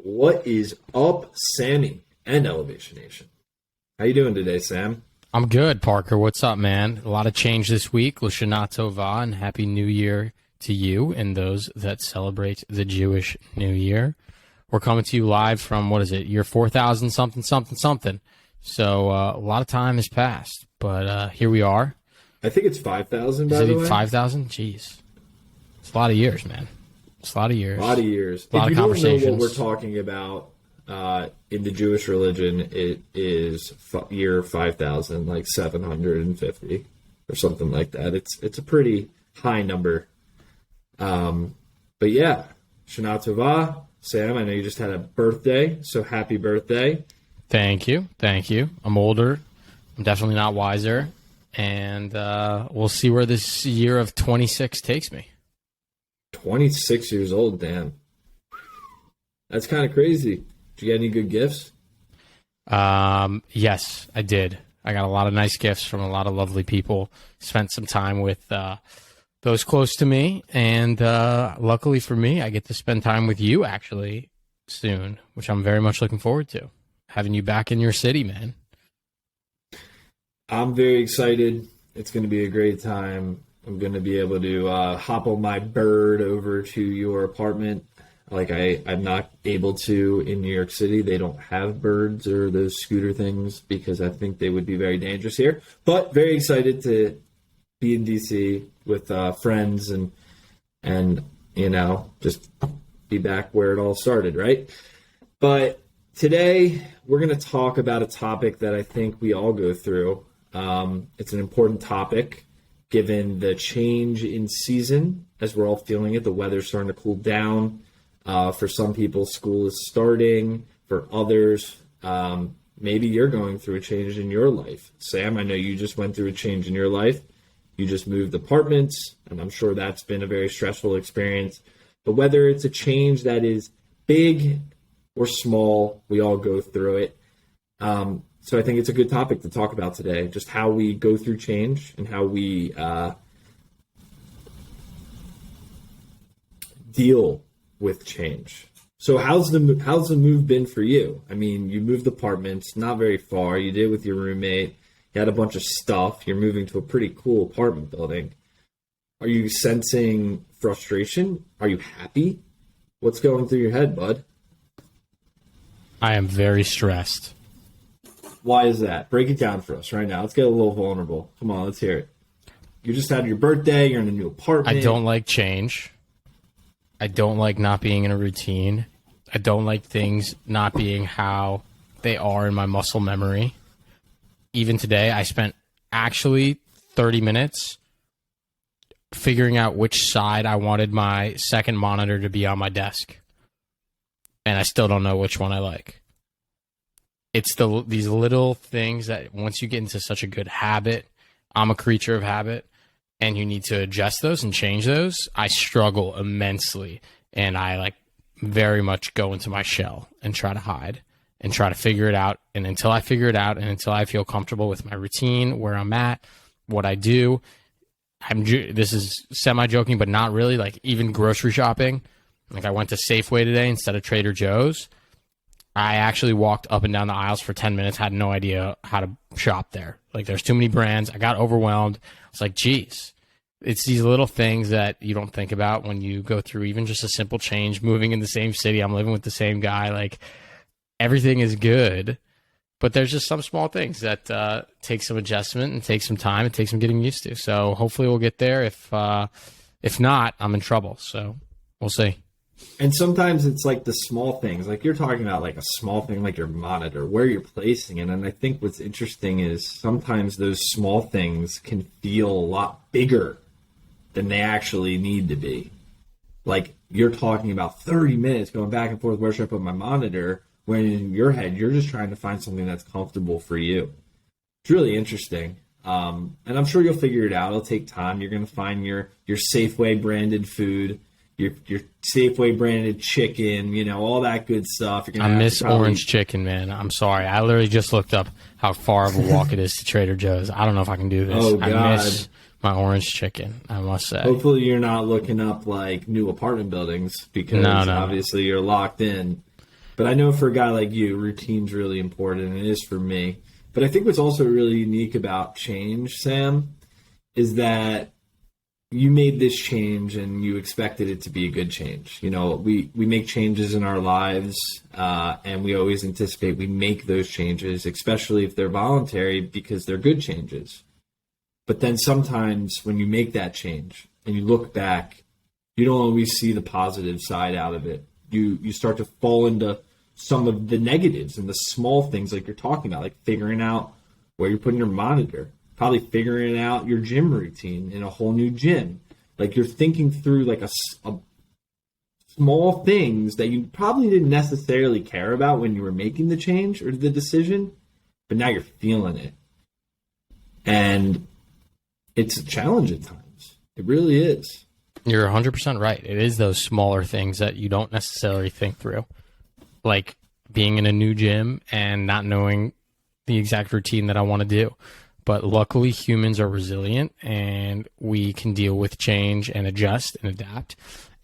What is up, Sammy and Elevation Nation? How you doing today, Sam? I'm good, Parker. What's up, man? A lot of change this week. L'Shana Tova, and Happy New Year to you and those that celebrate the Jewish New Year. We're coming to you live from, what is it, year 4,000 something, something, something. So a lot of time has passed, but here we are. I think it's 5,000, by the way. Is it 5,000? Jeez. It's a lot of years, man. It's a lot of years. A lot of years. A lot of conversations. If you don't know what we're talking about in the Jewish religion, it is year 5,000, like 750 or something like that. It's a pretty high number. But yeah, Shana Tova. Sam, I know you just had a birthday, so happy birthday. Thank you. Thank you. I'm older. I'm definitely not wiser. And we'll see where this year of 26 takes me. 26 years old, damn. That's kind of crazy. Did you get any good gifts? Yes, I did. I got a lot of nice gifts from a lot of lovely people. Spent some time with those close to me. And luckily for me, I get to spend time with you actually soon, which I'm very much looking forward to. Having you back in your city, man. I'm very excited. It's going to be a great time. I'm going to be able to hop on my bird over to your apartment. Like I'm not able to in New York City. They don't have birds or those scooter things because I think they would be very dangerous here. But very excited to be in DC with friends and you know, just be back where it all started, right? But today we're going to talk about a topic that I think we all go through. It's an important topic given the change in season as we're all feeling it. The weather's starting to cool down. For some people, school is starting. For others, maybe you're going through a change in your life. Sam, I know you just went through a change in your life. You just moved apartments, and I'm sure that's been a very stressful experience. But whether it's a change that is big or small, we all go through it. So I think it's a good topic to talk about today, just how we go through change and how we deal with change. So how's the move been for you? I mean, you moved apartments, not very far. You did with your roommate. You had a bunch of stuff. You're moving to a pretty cool apartment building. Are you sensing frustration? Are you happy? What's going through your head, bud? I am very stressed. Why is that? Break it down for us right now. Let's get a little vulnerable. Come on, let's hear it. You just had your birthday. You're in a new apartment. I don't like change. I don't like not being in a routine. I don't like things not being how they are in my muscle memory. Even today, I spent actually 30 minutes figuring out which side I wanted my second monitor to be on my desk. And I still don't know which one I like. It's these little things that once you get into such a good habit, I'm a creature of habit, and you need to adjust those and change those. I struggle immensely, and I very much go into my shell and try to hide and try to figure it out. And until I figure it out and until I feel comfortable with my routine, where I'm at, what I do, this is semi-joking, but not really. Like even grocery shopping, like I went to Safeway today instead of Trader Joe's. I actually walked up and down the aisles for 10 minutes, had no idea how to shop there. Like, there's too many brands. I got overwhelmed. It's like, geez, it's these little things that you don't think about when you go through even just a simple change, moving in the same city. I'm living with the same guy. Like, everything is good, but there's just some small things that take some adjustment and take some time and take some getting used to. So hopefully we'll get there. If not, I'm in trouble. So we'll see. And sometimes it's like the small things, like you're talking about like a small thing like your monitor, where you're placing it. And I think what's interesting is sometimes those small things can feel a lot bigger than they actually need to be. Like you're talking about 30 minutes going back and forth, where should I put my monitor? When in your head, you're just trying to find something that's comfortable for you. It's really interesting. And I'm sure you'll figure it out. It'll take time. You're going to find your Safeway branded food, your Safeway branded chicken, you know, all that good stuff. I miss orange chicken, man. I'm sorry. I literally just looked up how far of a walk it is to Trader Joe's. I don't know if I can do this. Oh, God. I miss my orange chicken, I must say. Hopefully you're not looking up like new apartment buildings because obviously you're locked in. But I know for a guy like you, routine's really important, and it is for me. But I think what's also really unique about change, Sam, is that you made this change and you expected it to be a good change. You know, we make changes in our lives, and we always anticipate we make those changes, especially if they're voluntary, because they're good changes. But then sometimes when you make that change and you look back, you don't always see the positive side out of it. You start to fall into some of the negatives and the small things like you're talking about, like figuring out where you're putting your monitor, probably figuring out your gym routine in a whole new gym. Like you're thinking through like a small things that you probably didn't necessarily care about when you were making the change or the decision, but now you're feeling it. And it's a challenge at times. It really is. You're 100% right. It is those smaller things that you don't necessarily think through. Like being in a new gym and not knowing the exact routine that I want to do. But luckily, humans are resilient and we can deal with change and adjust and adapt.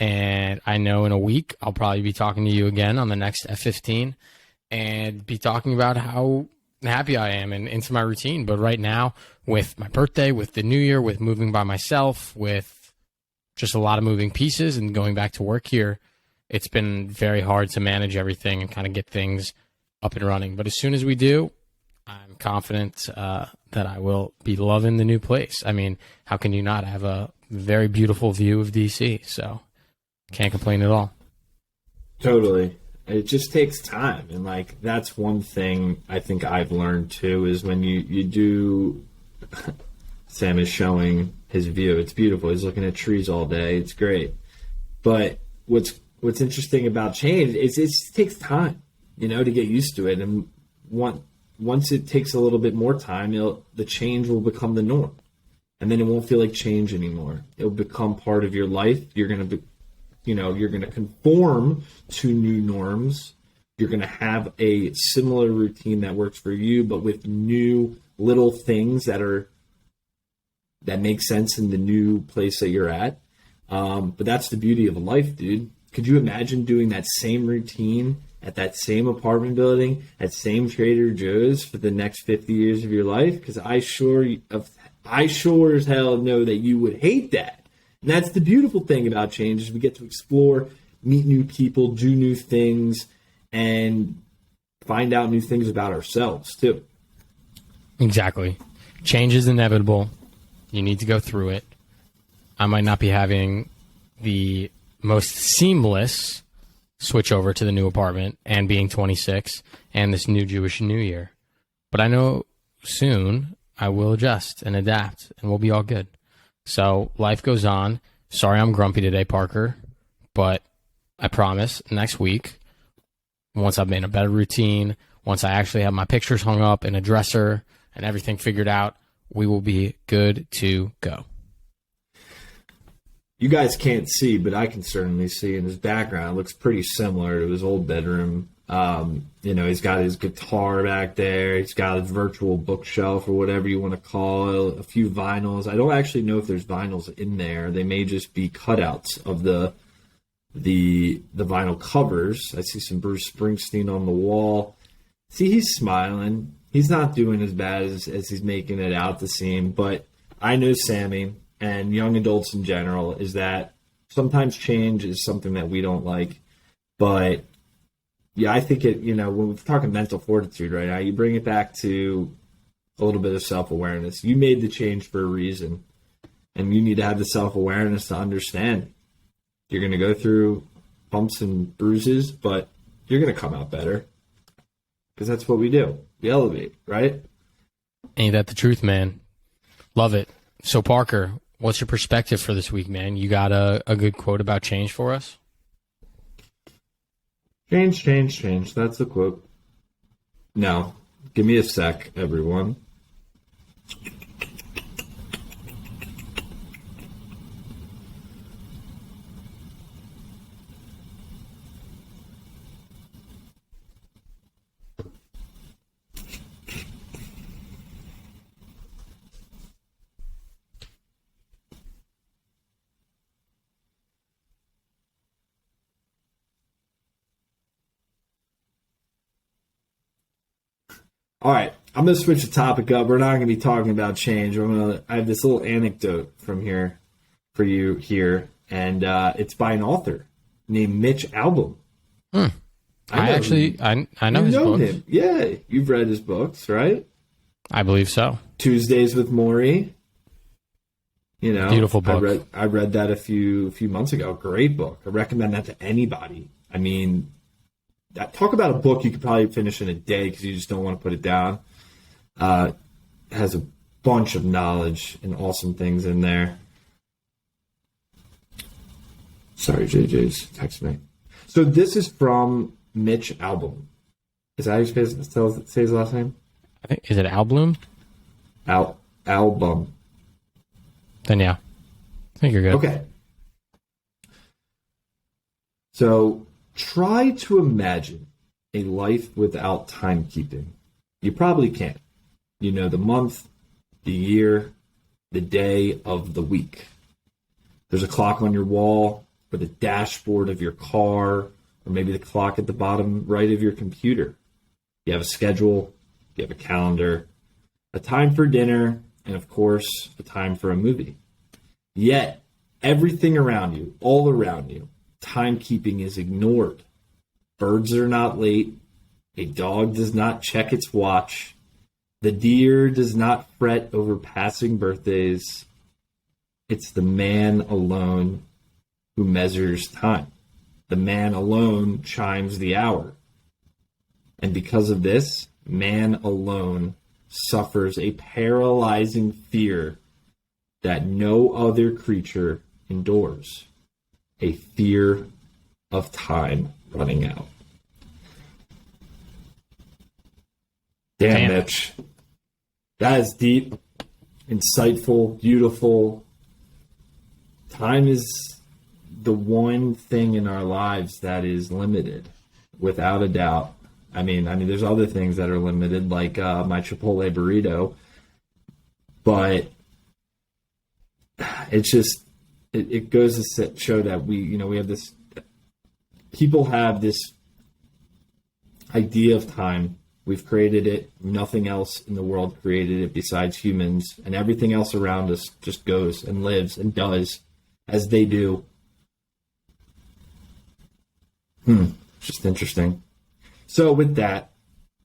And I know in a week, I'll probably be talking to you again on the next F15 and be talking about how happy I am and into my routine. But right now, with my birthday, with the new year, with moving by myself, with just a lot of moving pieces and going back to work here, it's been very hard to manage everything and kind of get things up and running. But as soon as we do, I'm confident that I will be loving the new place. I mean, how can you not? I have a very beautiful view of DC, so can't complain at all. Totally. It just takes time. And, like, that's one thing I think I've learned, too, is when you do – Sam is showing his view. It's beautiful. He's looking at trees all day. It's great. But what's interesting about change is it takes time, you know, to get used to it. And once it takes a little bit more time, the change will become the norm. And then it won't feel like change anymore. It'll become part of your life. You're going to be, you're going to conform to new norms. You're going to have a similar routine that works for you, but with new little things that make sense in the new place that you're at. But that's the beauty of life, dude. Could you imagine doing that same routine at that same apartment building, at same Trader Joe's for the next 50 years of your life? Because I sure as hell know that you would hate that. And that's the beautiful thing about change is we get to explore, meet new people, do new things, and find out new things about ourselves too. Exactly. Change is inevitable. You need to go through it. I might not be having the most seamless switch over to the new apartment and being 26 and this new Jewish New Year. But I know soon I will adjust and adapt and we'll be all good. So life goes on. Sorry I'm grumpy today, Parker, but I promise next week, once I've made a better routine, once I actually have my pictures hung up in a dresser and everything figured out, we will be good to go. You guys can't see, but I can certainly see in his background. It looks pretty similar to his old bedroom. He's got his guitar back there. He's got his virtual bookshelf or whatever you want to call it, a few vinyls. I don't actually know if there's vinyls in there. They may just be cutouts of the vinyl covers. I see some Bruce Springsteen on the wall. See, he's smiling. He's not doing as bad as he's making it out to seem, but I know Sammy and young adults in general is that sometimes change is something that we don't like. But yeah, I think when we're talking mental fortitude right now, you bring it back to a little bit of self-awareness. You made the change for a reason, and you need to have the self-awareness to understand. You're going to go through bumps and bruises, but you're going to come out better because that's what we do. We elevate, right? Ain't that the truth, man? Love it. So, Parker, what's your perspective for this week, man? You got a good quote about change for us? Change, change, change. That's the quote. No. Give me a sec, everyone. All right, I'm going to switch the topic up. We're not going to be talking about change. I have this little anecdote from here for you here, and it's by an author named Mitch Albom. I know his books. Him. Yeah, you've read his books, right? I believe so. Tuesdays with Maury. You know, beautiful book. I read that a few months ago. Great book. I recommend that to anybody. I mean, talk about a book you could probably finish in a day because you just don't want to put it down. Has a bunch of knowledge and awesome things in there. Sorry, JJ's text me. So this is from Mitch Albom. Is that how you say his last name? I think, is it Albloom? Album. Then yeah, I think you're good. Okay. So try to imagine a life without timekeeping. You probably can't. You know the month, the year, the day of the week. There's a clock on your wall or the dashboard of your car or maybe the clock at the bottom right of your computer. You have a schedule, you have a calendar, a time for dinner, and of course, a time for a movie. Yet, everything around you, all around you, timekeeping is ignored. Birds are not late. A dog does not check its watch. The deer does not fret over passing birthdays. It's the man alone who measures time. The man alone chimes the hour. And because of this, man alone suffers a paralyzing fear that no other creature endures. A fear of time running out. Damn, Mitch. That is deep, insightful, beautiful. Time is the one thing in our lives that is limited, without a doubt. I mean, there's other things that are limited, like my Chipotle burrito, but it's just it goes to show that we have this. People have this idea of time. We've created it. Nothing else in the world created it besides humans, and everything else around us just goes and lives and does as they do. Just interesting. So with that,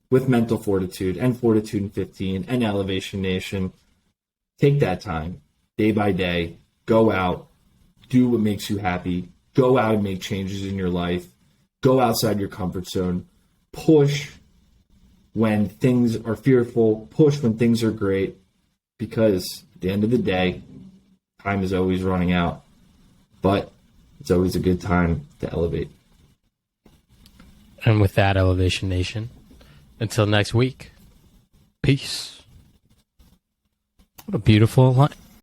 with mental fortitude and Fortitude in 15 and Elevation Nation, take that time, day by day, go out, do what makes you happy, go out and make changes in your life, go outside your comfort zone, push when things are fearful, push when things are great, because at the end of the day, time is always running out, but it's always a good time to elevate. And with that, Elevation Nation, until next week, peace. What a beautiful line.